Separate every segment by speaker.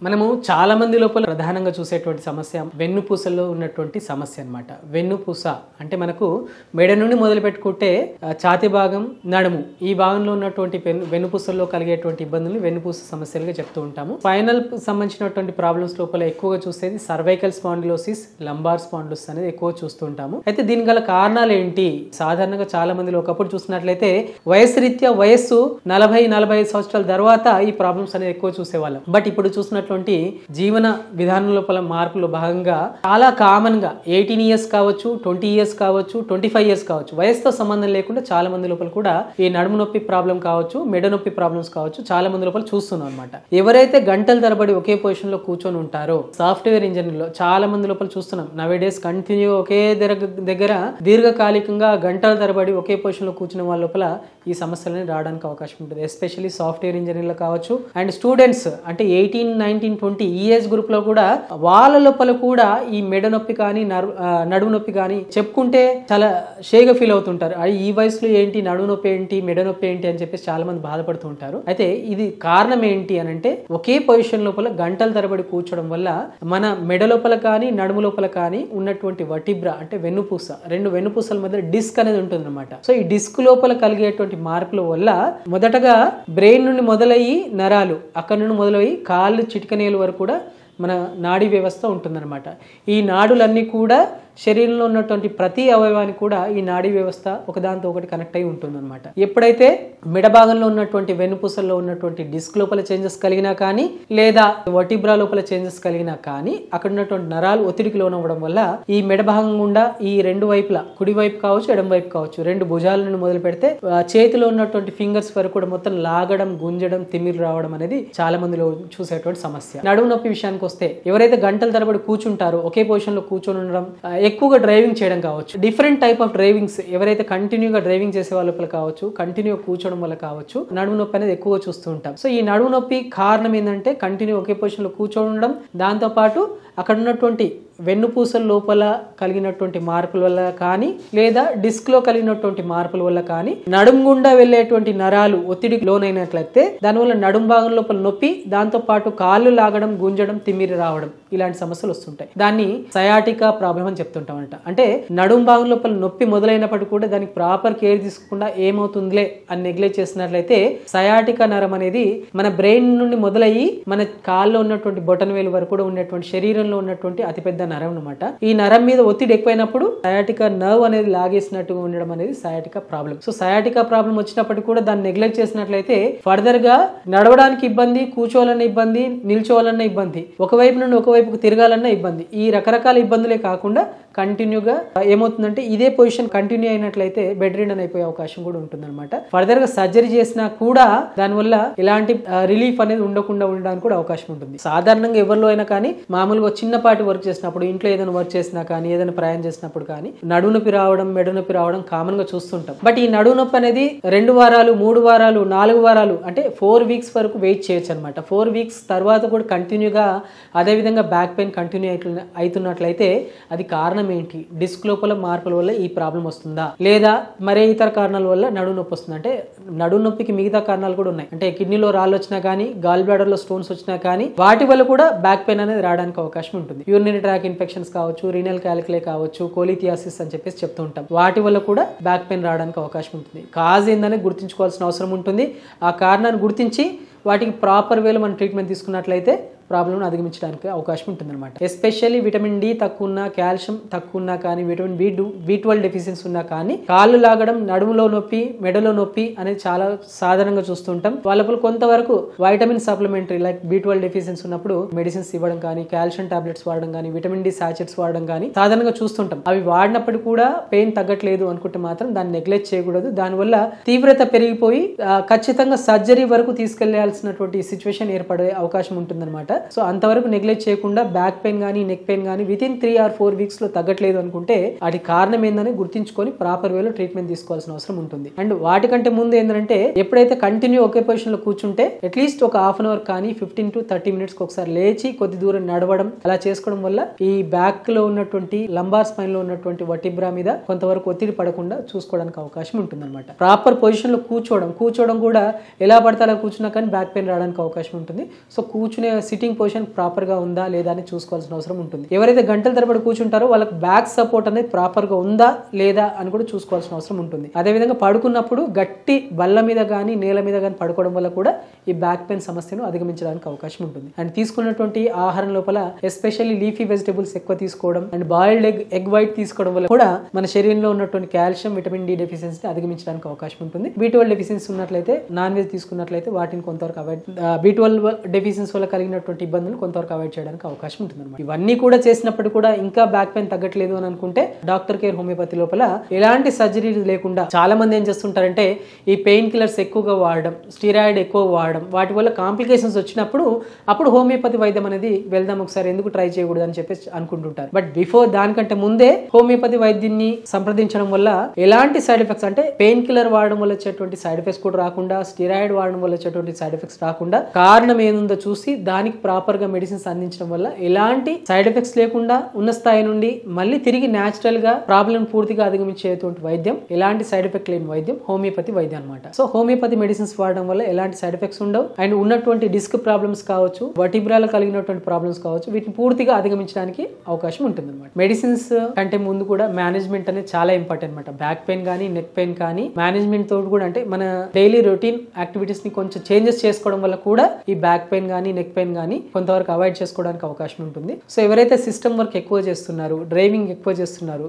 Speaker 1: మనము చాలా మంది లోపల ప్రధానంగా చూసేటువంటి సమస్య వెన్నుపూసల్లో ఉన్నటువంటి సమస్య అన్నమాట. వెన్నుపూస అంటే మనకు మెడ నుండి మొదలు పెట్టుకుంటే ఛాతీ భాగం, నడుము ఈ భాగంలో ఉన్నటువంటి వెన్నుపూసల్లో కలిగేటువంటి ఇబ్బందులు వెన్నుపూస సమస్యలుగా చెప్తూ ఉంటాము. స్పైనల్ సంబంధించినటువంటి ప్రాబ్లమ్స్ లోపల ఎక్కువగా చూసేది సర్వైకల్ స్పాండిలోసిస్, లంబార్ స్పాండిలోసిస్ అనేది ఎక్కువ చూస్తూ ఉంటాము. అయితే దీని గల కారణాలు ఏంటి? సాధారణంగా చాలా మందిలో ఒకప్పుడు చూసినట్లయితే వయసు రీత్యా వయస్సు 40-45 సంవత్సరాల తర్వాత ఈ ప్రాబ్లమ్స్ అనేది ఎక్కువ చూసేవాళ్ళం. బట్ ఇప్పుడు చూసినటువంటి జీవన విధానం లోపల మార్పులో భాగంగా చాలా కామన్ గా 18 ఇయర్స్ కావచ్చు, 20 ఇయర్స్ కావచ్చు, 25 ఇయర్స్ కావచ్చు, వయసుతో సంబంధం లేకుండా చాలా మంది లోపల కూడా ఈ నడుము నొప్పి ప్రాబ్లం కావచ్చు, మెడ నొప్పి ప్రాబ్లమ్స్ కావచ్చు, చాలా మంది లోపల చూస్తున్నాం అనమాట. ఎవరైతే గంటల తరబడి ఒకే పొజిషన్ లో కూర్చొని ఉంటారో సాఫ్ట్వేర్ ఇంజనీర్ లో చాలా మంది లోపల చూస్తున్నాం. నవేడేస్ కంటిన్యూ ఒకే దగ్గర దీర్ఘకాలికంగా గంటల తరబడి ఒకే పొజిషన్ లో కూర్చున్న వాళ్ళ లోపల ఈ సమస్యలని రావడానికి అవకాశం ఉంటుంది. ఎస్పెషల్లీ సాఫ్ట్వేర్ ఇంజనీర్లు కావచ్చు అండ్ స్టూడెంట్స్ అంటే 18, 19, 20 ఈ ఏజ్ గ్రూప్ లో కూడా వాళ్ళ లోపల కూడా ఈ మెడ నొప్పి కానీ నడుము నొప్పి కానీ చెప్పుకుంటే చాలా షేగా ఫీల్ అవుతుంటారు. ఈ వయసులో ఏంటి నడుము నొప్పి ఏంటి, మెడ నొప్పి ఏంటి అని చెప్పేసి చాలా మంది బాధపడుతూ ఉంటారు. అయితే ఇది కారణం ఏంటి అని అంటే ఒకే పొజిషన్ లోపల గంటల తరబడి కూర్చోవడం వల్ల మన మెడ లోపల కానీ నడుము లోపల కానీ ఉన్నటువంటి వర్టిబ్రా అంటే వెన్నుపూస, రెండు వెన్నుపూసల మధ్య డిస్క్ అనేది ఉంటుంది అనమాట. సో ఈ డిస్క్ లోపల కలిగేటువంటి మార్పుల వల్ల మొదటగా బ్రెయిన్ నుండి మొదలయ్యి నరాలు, అక్కడ నుండి మొదలయ్యి కాళ్ళు చిటికనేలు వరకు కూడా మన నాడీ వ్యవస్థ ఉంటుందన్నమాట. ఈ నాడులన్నీ కూడా శరీరంలో ఉన్నటువంటి ప్రతి అవయవానికి కూడా ఈ నాడీ వ్యవస్థ ఒకదాంతో ఒకటి కనెక్ట్ అయి ఉంటుందన్నమాట. ఎప్పుడైతే మెడ భాగంలో ఉన్నటువంటి వెన్నుపూసల్లో ఉన్నటువంటి డిస్క్ లోపల చేంజెస్ కలిగినా కానీ లేదా వర్టిబ్రా లోపల చేంజెస్ కలిగినా కానీ అక్కడ ఉన్నటువంటి నరాలు ఒత్తిడికి లోనవ్వడం వల్ల ఈ మెడ భాగం గుండా ఈ రెండు వైపులా, కుడి వైపు కావచ్చు ఎడమ వైపు కావచ్చు, రెండు భుజాల నుండి మొదలు పెడితే చేతిలో ఉన్నటువంటి ఫింగర్స్ వరకు కూడా మొత్తం లాగడం, గుంజడం, తిమ్మిరి రావడం అనేది చాలా మందిలో చూసేటువంటి సమస్య. నడుము నొప్పి విషయానికి వస్తే ఎవరైతే గంటల తరబడి కూర్చుంటారో ఒకే పొజిషన్ లో కూర్చొని ఉండడం, ఎక్కువగా డ్రైవింగ్ చేయడం కావచ్చు, డిఫరెంట్ టైప్ ఆఫ్ డ్రైవింగ్స్ ఎవరైతే కంటిన్యూగా డ్రైవింగ్ చేసే వాళ్ళ కావచ్చు, కంటిన్యూ కూర్చోవడం వల్ల కావచ్చు నడుము నొప్పి అనేది ఎక్కువగా చూస్తూ ఉంటాం. సో ఈ నడుము నొప్పి కారణం ఏంటంటే కంటిన్యూ ఒకే పొజిషన్ లో కూర్చొని ఉండడం, దాంతో పాటు అక్కడ ఉన్నటువంటి వెన్నుపూసల లోపల కలిగినటువంటి మార్పుల వల్ల కానీ లేదా డిస్క్ లో కలిగినటువంటి మార్పుల వల్ల కానీ నడుము గుండా వెళ్లేటువంటి నరాలు ఒత్తిడికి లోనైనట్లయితే దానివల్ల నడుము భాగం లోపల నొప్పి, దాంతో పాటు కాళ్ళు లాగడం, గుంజడం, తిమ్మిరి రావడం ఇలాంటి సమస్యలు వస్తుంటాయి. దాన్ని సయాటికా ప్రాబ్లం అని చెప్తుంటాం అంట. అంటే నడుము భాగం లోపల నొప్పి మొదలైనప్పటికీ కూడా దానికి ప్రాపర్ కేర్ తీసుకోకుండా ఏమవుతుందిలే అని నెగ్లెక్ట్ చేసినట్లయితే సయాటికా నరం అనేది మన బ్రెయిన్ నుండి మొదలయ్యి మన కాల్లో ఉన్నటువంటి బొటన వేలు వరకు కూడా ఉన్నటువంటి శరీరంలో ఉన్నటువంటి అతిపెద్ద నరం అన్నమాట. ఈ నరం మీద ఒత్తిడి ఎక్కువైనప్పుడు సయాటికా నర్వ్ అనేది లాగేసినట్టుగా ఉండడం అనేది sciatica problem. So sciatica problem వచ్చినప్పటికీ కూడా దాన్ని నెగ్లెక్ట్ చేసినట్లయితే ఫర్దర్ గా నడవడానికి ఇబ్బంది, కూర్చోవాలన్న ఇబ్బంది, నిల్చోవాలన్న ఇబ్బంది, ఒకవైపు నుండి ఒకవైపుకు తిరగాలన్న ఇబ్బంది, ఈ రకరకాల ఇబ్బందులే కాకుండా కంటిన్యూగా ఏమవుతుందంటే ఇదే పొజిషన్ కంటిన్యూ అయినట్లయితే బెడ్ రిడన్ అయిపోయే అవకాశం కూడా ఉంటుందన్నమాట. ఫర్దర్ గా సర్జరీ చేసినా కూడా దానివల్ల ఎలాంటి రిలీఫ్ అనేది ఉండకుండా ఉండడానికి కూడా అవకాశం ఉంటుంది. సాధారణంగా ఎవరిలో అయినా కానీ మామూలుగా చిన్నపాటి వర్క్ చేసినప్పుడు, ఇంట్లో ఏదైనా వర్క్ చేసినా కానీ, ఏదైనా ప్రయాణం చేసినప్పుడు కానీ నడుము నొప్పి రావడం, మెడ నొప్పి రావడం కామన్ గా చూస్తుంటాం. బట్ ఈ నడుము నొప్పి అనేది 2 వారాలు, 3 వారాలు, 4 వారాలు అంటే 4 వీక్స్ వరకు వెయిట్ చేయొచ్చు అనమాట. 4 వీక్స్ తర్వాత కూడా కంటిన్యూగా అదే విధంగా బ్యాక్ పెయిన్ కంటిన్యూ అవుతున్నట్లయితే అది కారణం ఏంటి? డిస్క్ లోపల మార్పుల వల్ల ఈ ప్రాబ్లం వస్తుందా లేదా మరే ఇతర కారణాల వల్ల నడుము నొప్పి వస్తుందా? అంటే నడుము నొప్పికి మిగతా కారణాలు కూడా ఉన్నాయి. అంటే కిడ్నీలో రాళ్ళు వచ్చినా కానీ, గాల్ బ్లాడర్ లో స్టోన్స్ వచ్చినా కానీ వాటి వల్ల కూడా బ్యాక్ పెయిన్ అనేది రావడానికి అవకాశం ఉంటుంది. యూరినరీ ట్రాక్ ఇన్ఫెక్షన్స్ కావచ్చు, రీనల్ క్యాలిక్యులే కావచ్చు, కోలిథియాసిస్ అని చెప్పేసి చెప్తూ ఉంటాం. వాటి వల్ల కూడా బ్యాక్ పెయిన్ రావడానికి అవకాశం ఉంటుంది. కాజ్ ఏందని గుర్తించుకోవాల్సిన అవసరం ఉంటుంది. ఆ కారణాన్ని గుర్తించి వాటికి ప్రాపర్ వేలో మనం ట్రీట్మెంట్ తీసుకున్నట్లయితే ప్రాబ్లమ్ అధిగమించడానికి అవకాశం ఉంటుంది అనమాట. ఎస్పెషల్లీ విటమిన్ డి తక్కువ ఉన్నా, కాల్షియం తక్కువ ఉన్నా కానీ, విటమిన్ B12 డెఫిషియన్సీ ఉన్నా కానీ కాళ్ళు లాగడం, నడుములో నొప్పి, మెడలో నొప్పి అనేది చాలా సాధారణంగా చూస్తుంటాం. వాళ్ళకు కొంతవరకు vitamin supplementary like B12 deficiency ఉన్నప్పుడు మెడిసిన్స్ ఇవ్వడం కానీ, కాల్షియం టాబ్లెట్స్ వాడడం కానీ, విటమిన్ డి సాచెట్స్ వాడడం కానీ సాధారణంగా చూస్తుంటాం. అవి వాడినప్పుడు కూడా పెయిన్ తగ్గట్లేదు అనుకుంటే మాత్రం దాన్ని నెగ్లెక్ట్ చేయకూడదు. దానివల్ల తీవ్రత పెరిగిపోయి ఖచ్చితంగా సర్జరీ వరకు తీసుకెళ్లాల్సినటువంటి సిచ్యువేషన్ ఏర్పడే అవకాశం ఉంటుందన్నమాట. సో అంతవరకు నెగ్లెక్ట్ చేయకుండా బ్యాక్ పెయిన్ కానీ, నెక్ పెయిన్ కానీ వితిన్ 3 or 4 వీక్స్ లో తగ్గట్లేదు అనుకుంటే అది కారణం ఏందని గుర్తించుకొని ప్రాపర్ వేలో ట్రీట్మెంట్ తీసుకోవాల్సిన అవసరం ఉంటుంది. అండ్ వాటికంటే ముందు ఏంటంటే ఎప్పుడైతే కంటిన్యూ ఒకే పొజిషన్ లో కూర్చుంటే అట్లీస్ట్ ఒక హాఫ్ అన్ అవర్ కానీ 15 to 30 మినిట్స్ ఒకసారి లేచి కొద్ది దూరం నడవడం అలా చేసుకోవడం వల్ల ఈ బ్యాక్ లో ఉన్నటువంటి లంబార్ స్పైన్ లో ఉన్నటువంటి వర్టిబ్రా మీద కొంతవరకు ఒత్తిడి పడకుండా చూసుకోవడానికి అవకాశం ఉంటుంది అనమాట. ప్రాపర్ పొజిషన్ లో కూర్చోవడం కూడా ఎలా పడతా అలా కూర్చున్నా కానీ బ్యాక్ పెయిన్ రావడానికి అవకాశం ఉంటుంది. సో కూర్చునే సిట్టింగ్ సిట్టింగ్ పొజిషన్ ప్రాపర్ గా ఉందా లేదా అని చూసుకోవాల్సిన అవసరం ఉంటుంది. ఎవరైతే గంటల తరబడి కూర్చుంటారో వాళ్ళకి బ్యాక్ సపోర్ట్ అనేది ప్రాపర్ గా ఉందా లేదా అని కూడా చూసుకోవాల్సిన అవసరం ఉంటుంది. అదేవిధంగా పడుకున్నప్పుడు గట్టి బల్ల మీద కానీ నేల మీద కానీ పడుకోవడం వల్ల కూడా ఈ బ్యాక్ పెయిన్ సమస్యను అధిగమించడానికి అవకాశం ఉంటుంది. అండ్ తీసుకున్నటువంటి ఆహారం లోపల ఎస్పెషల్లీ లీఫీ వెజిటబుల్స్ ఎక్కువ తీసుకోవడం అండ్ బాయిల్డ్ ఎగ్ వైట్ తీసుకోవడం వల్ల కూడా మన శరీరంలో ఉన్నటువంటి కాల్షియం, విటమిన్ డి డెఫిషియన్సీ అధిగమించడానికి అవకాశం ఉంటుంది. B12 డెఫిషియన్సీ ఉన్నట్లయితే, నాన్ వెజ్ తీసుకున్నట్లయితే వాటిని కొంతవరకు అవాయిడ్, B12 డెఫిషియన్సీ వల్ల కలిగినటువంటి ఇబ్బందులు కొంతవరకు అవాయిడ్ చేయడానికి అవకాశం ఉంటుంది అనమాట. ఇవన్నీ కూడా చేసినప్పుడు కూడా ఇంకా బ్యాక్ పెయిన్ తగ్గట్లేదు అని అనుకుంటే డాక్టర్ కేర్ హోమియోపతి లోపల ఎలాంటి సర్జరీలు లేకుండా చాలా మంది ఏం చేస్తుంటారంటే ఈ పెయిన్ కిల్లర్స్ ఎక్కువగా వాడడం, స్టీరాయిడ్ ఎక్కువ వాడడం, వాటి వల్ల కాంప్లికేషన్స్ వచ్చినప్పుడు అప్పుడు హోమియోపతి వైద్యం అనేది వెళ్దాం ఒకసారి ఎందుకు ట్రై చేయకూడదు అని చెప్పేసి అనుకుంటుంటారు. బట్ బిఫోర్ దానికంటే ముందే హోమియోపతి వైద్యుని సంప్రదించడం వల్ల ఎలాంటి సైడ్ ఎఫెక్ట్స్ అంటే పెయిన్ కిల్లర్ వాడడం వల్ల వచ్చేటువంటి సైడ్ ఎఫెక్ట్స్ కూడా రాకుండా, స్టీరాయిడ్ వాడడం వల్ల వచ్చేటువంటి సైడ్ ఎఫెక్ట్స్ రాకుండా కారణం ఏముందో చూసి దానికి ప్రాపర్ గా మెడిసిన్స్ అందించడం వల్ల ఎలాంటి సైడ్ ఎఫెక్ట్స్ లేకుండా ఉన్న స్థాయి నుండి మళ్ళీ తిరిగి న్యాచురల్ గా ప్రాబ్లం పూర్తిగా అధిగమించేటువంటి వైద్యం, ఎలాంటి సైడ్ ఎఫెక్ట్ లేని వైద్యం హోమియోపతి వైద్యం అనమాట. సో హోమియోపతి మెడిసిన్స్ వాడడం వల్ల ఎలాంటి సైడ్ ఎఫెక్ట్స్ ఉండవు అండ్ ఉన్నటువంటి డిస్క్ ప్రాబ్లమ్స్ కావచ్చు, వర్టిబ్రాలో కలిగినటువంటి ప్రాబ్లమ్స్ కావచ్చు, వీటిని పూర్తిగా అధిగమించడానికి అవకాశం ఉంటుంది అనమాట. మెడిసిన్స్ కంటే ముందు కూడా మేనేజ్మెంట్ అనేది చాలా ఇంపార్టెంట్ అనమాట. బ్యాక్ పెయిన్ కానీ నెక్ పెయిన్ కానీ మేనేజ్మెంట్ తోటి కూడా అంటే మన డైలీ రొటీన్ యాక్టివిటీస్ ని కొంచెం చేంజెస్ చేసుకోవడం వల్ల కూడా ఈ బ్యాక్ పెయిన్ కానీ నెక్ పెయిన్ కానీ కొంతవరకు అవాయిడ్ చేసుకోవడానికి అవకాశం ఉంటుంది. సో ఎవరైతే సిస్టమ్ వర్క్ ఎక్కువ చేస్తున్నారు, డ్రైవింగ్ ఎక్కువ చేస్తున్నారు,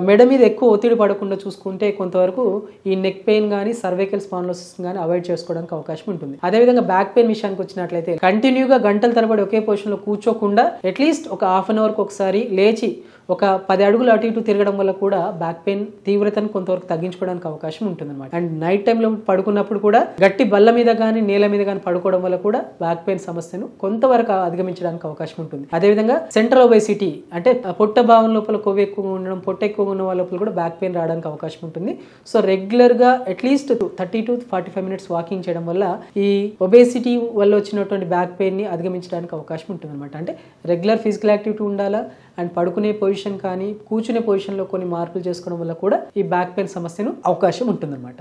Speaker 1: మెడ మీద ఎక్కువ ఒత్తిడి పడకుండా చూసుకుంటే కొంతవరకు ఈ నెక్ పెయిన్ కానీ సర్వైకల్ స్పాండిలోసిస్ కానీ అవాయిడ్ చేసుకోవడానికి అవకాశం ఉంటుంది. అదేవిధంగా బ్యాక్ పెయిన్ విషయానికి వచ్చినట్లయితే కంటిన్యూగా గంటల తరబడి ఒకే పొజిషన్ లో కూర్చోకుండా అట్లీస్ట్ ఒక హాఫ్ అన్ అవర్ కి ఒకసారి లేచి ఒక 10 అడుగులు అటు ఇటు తిరగడం వల్ల కూడా బ్యాక్ పెయిన్ తీవ్రతను కొంతవరకు తగ్గించుకోవడానికి అవకాశం ఉంటుంది అనమాట. అండ్ నైట్ టైంలో పడుకున్నప్పుడు కూడా గట్టి బల్ల మీద కానీ నేల మీద కానీ పడుకోవడం వల్ల కూడా బ్యాక్ పెయిన్ సమస్యను కొంతవరకు అధిగమించడానికి అవకాశం ఉంటుంది. అదేవిధంగా సెంట్రల్ ఒబేసిటీ అంటే పొట్ట భావం లోపల కొవ్వు ఎక్కువగా ఉండడం, పొట్ట ఎక్కువగా ఉన్న వాళ్ళ లోపల కూడా బ్యాక్ పెయిన్ రావడానికి అవకాశం ఉంటుంది. సో రెగ్యులర్ గా అట్లీస్ట్ 30 to 45 minutes వాకింగ్ చేయడం వల్ల ఈ ఒబేసిటీ వల్ల వచ్చినటువంటి బ్యాక్ పెయిన్ ని అధిగమించడానికి అవకాశం ఉంటుంది అనమాట. అంటే రెగ్యులర్ ఫిజికల్ యాక్టివిటీ ఉండాలా అండ్ పడుకునే పొజిషన్ కానీ కూర్చునే పొజిషన్ లో కొన్ని మార్పులు చేసుకోవడం వల్ల కూడా ఈ బ్యాక్ పెయిన్ సమస్యను అవకాశం ఉంటుంది అనమాట.